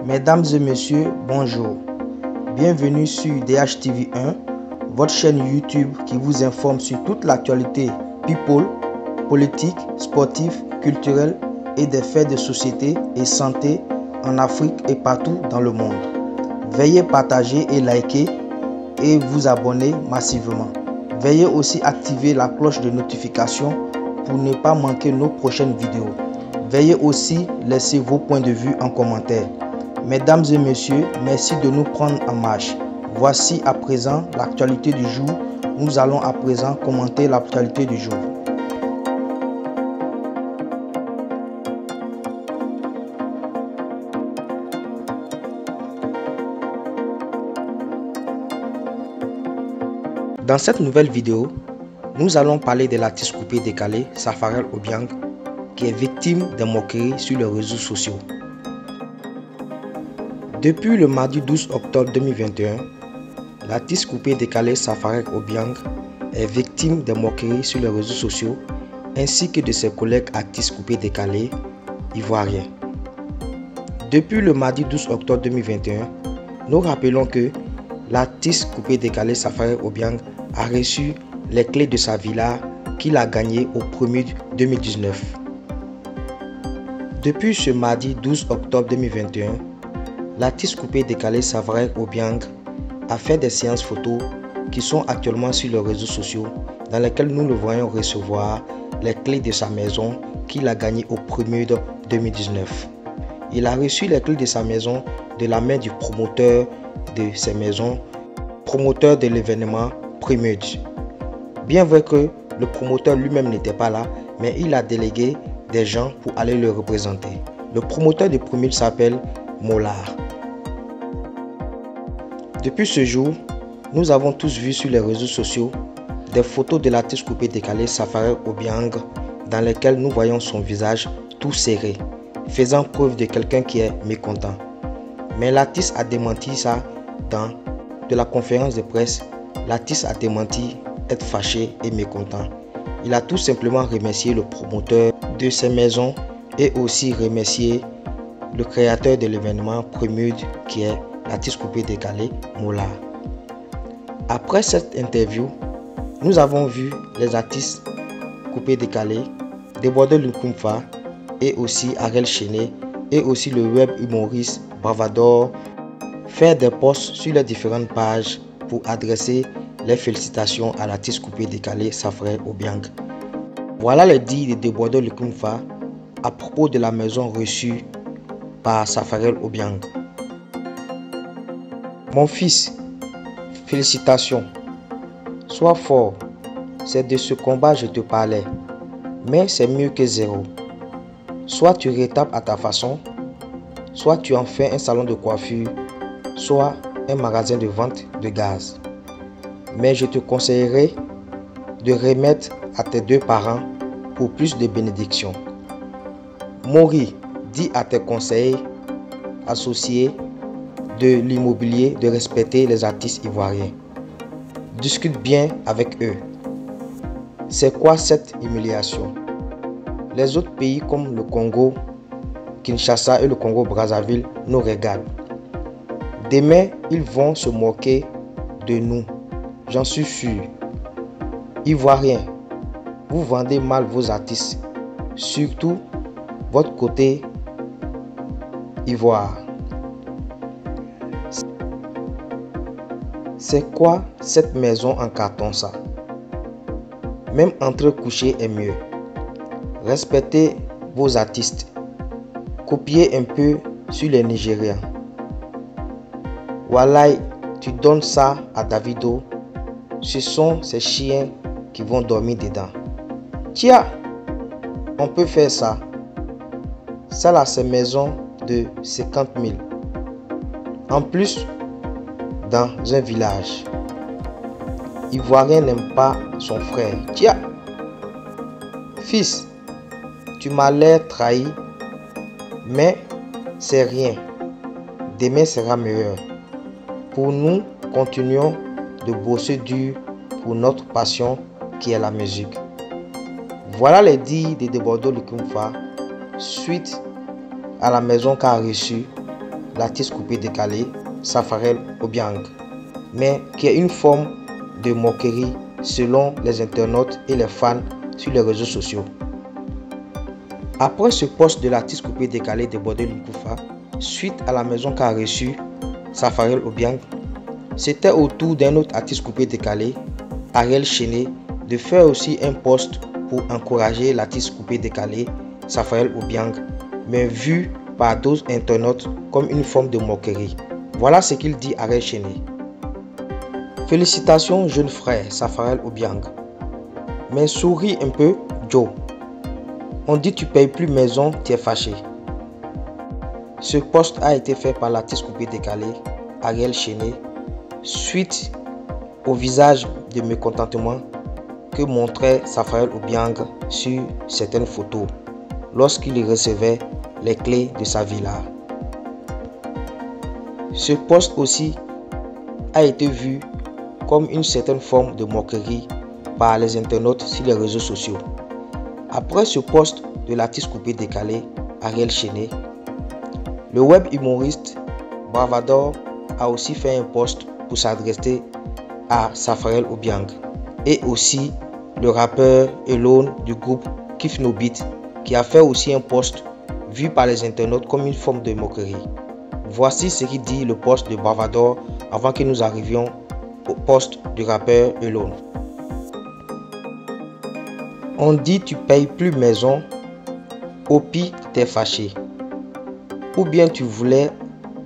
Mesdames et messieurs, bonjour. Bienvenue sur DHTV1, votre chaîne YouTube qui vous informe sur toute l'actualité people, politique, sportive, culturelle et des faits de société et santé en Afrique et partout dans le monde. Veuillez partager et liker et vous abonner massivement. Veuillez aussi activer la cloche de notification pour ne pas manquer nos prochaines vidéos. Veuillez aussi laisser vos points de vue en commentaire. Mesdames et messieurs, merci de nous prendre en marche. Voici à présent l'actualité du jour. Nous allons à présent commenter l'actualité du jour. Dans cette nouvelle vidéo, nous allons parler de l'artiste coupé décalé Safarel Obiang qui est victime de moqueries sur les réseaux sociaux. Depuis le mardi 12 octobre 2021, l'artiste coupé décalé Safarel Obiang est victime de moqueries sur les réseaux sociaux ainsi que de ses collègues artistes coupés décalés ivoiriens. Depuis le mardi 12 octobre 2021, nous rappelons que l'artiste coupé décalé Safarel Obiang a reçu les clés de sa villa qu'il a gagnée au 1er 2019. Depuis ce mardi 12 octobre 2021, l'artiste coupé décalé Safarel Obiang a fait des séances photos qui sont actuellement sur les réseaux sociaux dans lesquelles nous le voyons recevoir les clés de sa maison qu'il a gagnée au 1er 2019. Il a reçu les clés de sa maison de la main du promoteur de ces maisons, promoteur de l'événement Premude. Bien vrai que le promoteur lui-même n'était pas là, mais il a délégué des gens pour aller le représenter. Le promoteur de Premude s'appelle Mollard. Depuis ce jour, nous avons tous vu sur les réseaux sociaux des photos de l'artiste coupé décalé Safarel Obiang dans lesquelles nous voyons son visage tout serré, faisant preuve de quelqu'un qui est mécontent. Mais l'artiste a démenti ça dans de la conférence de presse. L'artiste a démenti être fâché et mécontent. Il a tout simplement remercié le promoteur de ces maisons et aussi remercié le créateur de l'événement Premude qui est l'artiste coupé décalé Mollard. Après cette interview, nous avons vu les artistes coupés décalés Débordeur Lukumfa et aussi Ariel Chené et aussi le web humoriste Bravador faire des posts sur les différentes pages pour adresser les félicitations à l'artiste coupé décalé Safarel Obiang. Voilà les dires de Débordeur Lukumfa à propos de la maison reçue par Safarel Obiang. Mon fils, félicitations. Sois fort. C'est de ce combat que je te parlais. Mais c'est mieux que zéro. Soit tu retapes à ta façon, soit tu en fais un salon de coiffure, soit un magasin de vente de gaz. Mais je te conseillerais de remettre à tes deux parents pour plus de bénédictions. Mori, dis à tes conseillers associés de l'immobilier de respecter les artistes ivoiriens. Discute bien avec eux. C'est quoi cette humiliation? Les autres pays comme le Congo, Kinshasa et le Congo-Brazzaville nous regardent. Demain, ils vont se moquer de nous. J'en suis sûr. Ivoiriens, vous vendez mal vos artistes. Surtout votre côté ivoire. C'est quoi cette maison en carton ça? Même entre coucher est mieux. Respectez vos artistes. Copiez un peu sur les Nigérians. Walai, tu donnes ça à Davido. Ce sont ces chiens qui vont dormir dedans. Tiens, on peut faire ça. Ça là, c'est maison de 50 000. En plus, dans un village. Ivoirien n'aime pas son frère. Tiens, fils, tu m'as l'air trahi, mais c'est rien. Demain sera meilleur. Pour nous, continuons de bosser dur pour notre passion qui est la musique. Voilà les dires de Débordeur Lukumfa suite à la maison qu'a reçue l'artiste coupé décalé Safarel Obiang, mais qui est une forme de moquerie selon les internautes et les fans sur les réseaux sociaux. Après ce post de l'artiste coupé décalé débordé Lukufa, suite à la maison qu'a reçu Safarel Obiang, c'était au tour d'un autre artiste coupé décalé, Ariel Chené, de faire aussi un post pour encourager l'artiste coupé décalé Safarel Obiang, mais vu par d'autres internautes comme une forme de moquerie. Voilà ce qu'il dit Ariel Chené. Félicitations jeune frère Safarel Obiang. Mais souris un peu Joe. On dit tu payes plus maison, tu es fâché. Ce post a été fait par l'artiste coupé décalé Ariel Chené suite au visage de mécontentement que montrait Safarel Obiang sur certaines photos lorsqu'il recevait les clés de sa villa. Ce post aussi a été vu comme une certaine forme de moquerie par les internautes sur les réseaux sociaux. Après ce post de l'artiste coupé décalé Ariel Chené, le web humoriste Bravador a aussi fait un post pour s'adresser à Safarel Obiang et aussi le rappeur Elone du groupe Kiff No Beat qui a fait aussi un post vu par les internautes comme une forme de moquerie. Voici ce qu'il dit le post de Bravador avant que nous arrivions au post du rappeur Elone. On dit tu payes plus maison, au pire t'es fâché. Ou bien tu voulais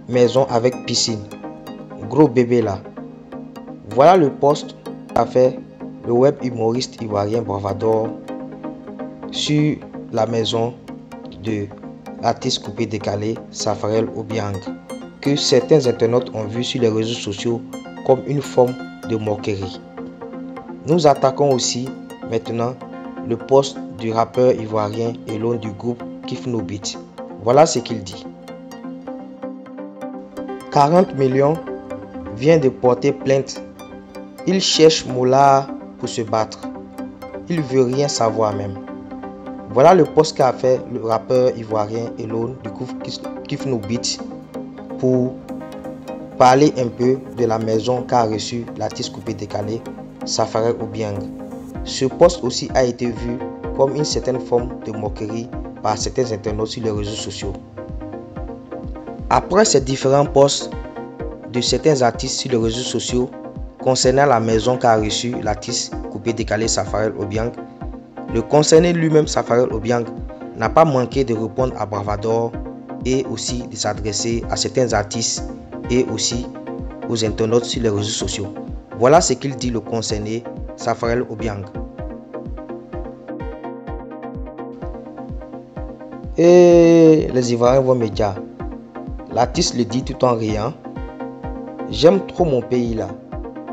maison avec piscine. Gros bébé là. Voilà le post qu'a fait le web humoriste ivoirien Bravador sur la maison de l'artiste coupé décalé Safarel Obiang, que certains internautes ont vu sur les réseaux sociaux comme une forme de moquerie. Nous attaquons aussi maintenant le post du rappeur ivoirien Elone du groupe Kiff No Beat. Voilà ce qu'il dit. 40 millions vient de porter plainte. Il cherche Moula pour se battre. Il veut rien savoir même. Voilà le post qu'a fait le rappeur ivoirien Elone du groupe Kiff No Beat pour parler un peu de la maison qu'a reçu l'artiste coupé décalé Safarel Obiang. Ce post aussi a été vu comme une certaine forme de moquerie par certains internautes sur les réseaux sociaux. Après ces différents posts de certains artistes sur les réseaux sociaux concernant la maison qu'a reçu l'artiste coupé décalé Safarel Obiang, le concerné lui-même Safarel Obiang n'a pas manqué de répondre à Bravador et aussi de s'adresser à certains artistes et aussi aux internautes sur les réseaux sociaux. Voilà ce qu'il dit le concerné Safarel Obiang. Et les Ivoiriens vont me dire, l'artiste le dit tout en riant, j'aime trop mon pays là.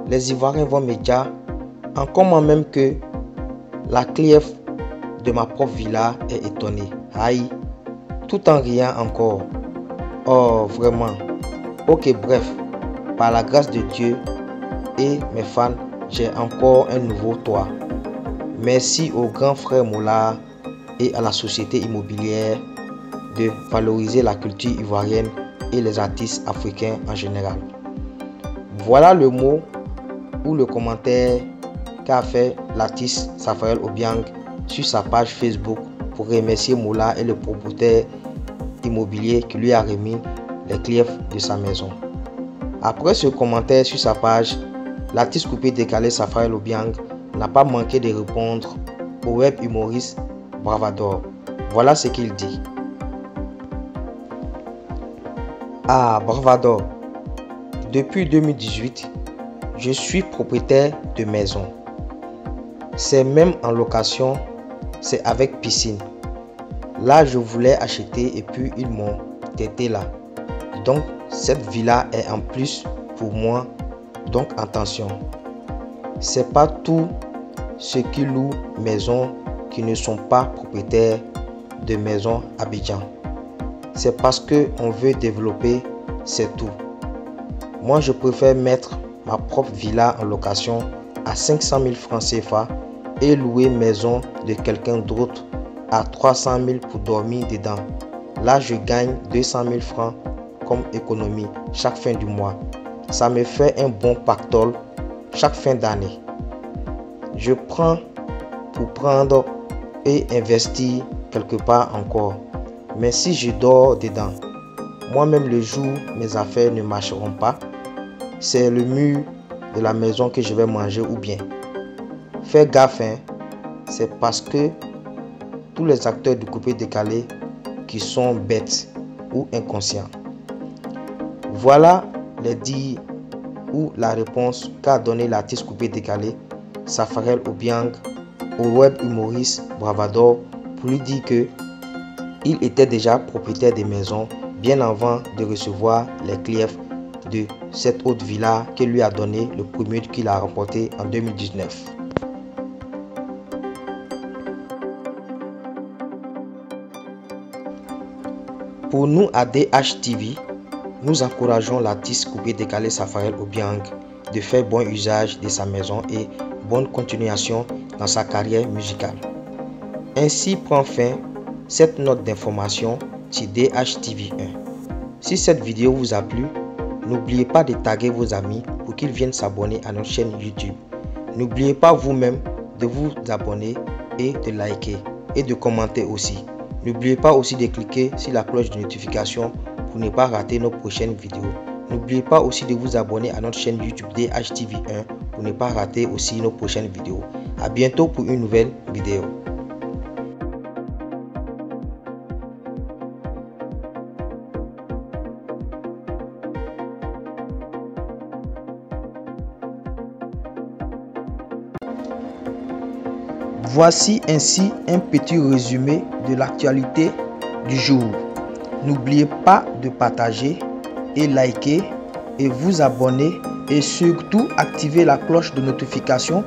Les Ivoiriens vont me dire, encore moi même que la clief de ma propre villa est étonnée. Aïe, tout en riant encore. Oh vraiment. Ok bref, par la grâce de Dieu et mes fans, j'ai encore un nouveau toit. Merci au grand frère Moula et à la société immobilière de valoriser la culture ivoirienne et les artistes africains en général. Voilà le mot ou le commentaire qu'a fait l'artiste Safarel Obiang sur sa page Facebook pour remercier Moula et le propriétaire immobilier qui lui a remis les clés de sa maison. Après ce commentaire sur sa page, l'artiste coupé décalé Safarel Obiang n'a pas manqué de répondre au web humoriste Bravador. Voilà ce qu'il dit. Ah, Bravador, depuis 2018, je suis propriétaire de maison. C'est même en location, c'est avec piscine. Là, je voulais acheter et puis ils m'ont têté là. Donc, cette villa est en plus pour moi. Donc, attention. C'est pas tout ceux qui louent maison qui ne sont pas propriétaires de maison à Abidjan. C'est parce qu'on veut développer, c'est tout. Moi, je préfère mettre ma propre villa en location à 500 000 francs CFA et louer maison de quelqu'un d'autre à 300 000 pour dormir dedans. Là, je gagne 200 000 francs comme économie chaque fin du mois. Ça me fait un bon pactole chaque fin d'année. Je prends pour prendre et investir quelque part encore. Mais si je dors dedans, moi-même le jour mes affaires ne marcheront pas, c'est le mur de la maison que je vais manger ou bien. Fais gaffe, c'est parce que tous les acteurs du coupé-décalé qui sont bêtes ou inconscients. Voilà les dires ou la réponse qu'a donné l'artiste coupé-décalé Safarel Obiang au web humoriste Bravador pour lui dire que il était déjà propriétaire des maisons bien avant de recevoir les clients de cette haute villa que lui a donné le premier qu'il a remporté en 2019. Pour nous à DHTV, nous encourageons l'artiste coupé-décalé Safarel Obiang de faire bon usage de sa maison et bonne continuation dans sa carrière musicale. Ainsi prend fin cette note d'information sur DHTV1. Si cette vidéo vous a plu, n'oubliez pas de taguer vos amis pour qu'ils viennent s'abonner à notre chaîne YouTube. N'oubliez pas vous-même de vous abonner et de liker et de commenter aussi. N'oubliez pas aussi de cliquer sur la cloche de notification pour ne pas rater nos prochaines vidéos. N'oubliez pas aussi de vous abonner à notre chaîne YouTube DHTV1 pour ne pas rater aussi nos prochaines vidéos. A bientôt pour une nouvelle vidéo. Voici ainsi un petit résumé de l'actualité du jour. N'oubliez pas de partager et liker et vous abonner et surtout activer la cloche de notification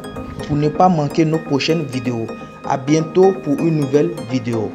pour ne pas manquer nos prochaines vidéos. A bientôt pour une nouvelle vidéo.